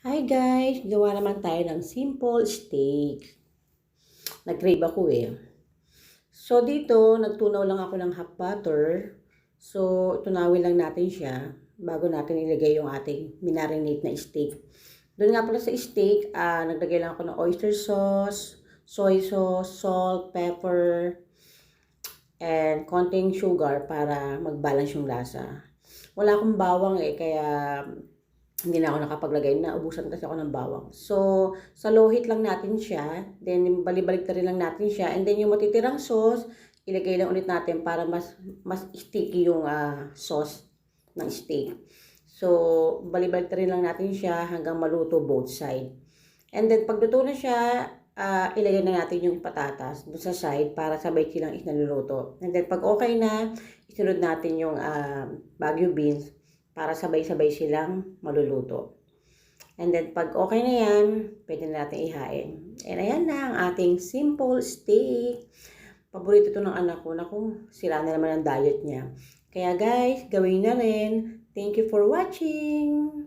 Hi guys! Gawa naman tayo ng simple steak. Nag-crave ako eh. So dito, nagtunaw lang ako ng hot butter. So tunawin lang natin siya bago natin ilagay yung ating minarinate na steak. Doon nga pala sa steak, naglagay lang ako ng oyster sauce, soy sauce, salt, pepper, and konting sugar para mag-balance yung lasa. Wala akong bawang eh, kaya hindi na ako nakapaglagay na ubusan kasi ako ng bawang. So, sa low heat lang natin siya, then balibalik na rin lang natin siya, and then yung matitirang sauce, ilagay lang ulit natin para mas sticky yung sauce ng steak. So, balibalik na rin lang natin siya hanggang maluto both side. And then pagluto na siya, ilagay na natin yung patatas doon sa side para sabay silang naluluto. And then pag okay na, isunod natin yung Baguio beans para sabay-sabay silang maluluto. And then pag okay na yan, pwede na natin ihain. And ayan na ang ating simple steak. Paborito to ng anak ko. Naku, sila na naman ang diet niya. Kaya guys, gawin na rin. Thank you for watching!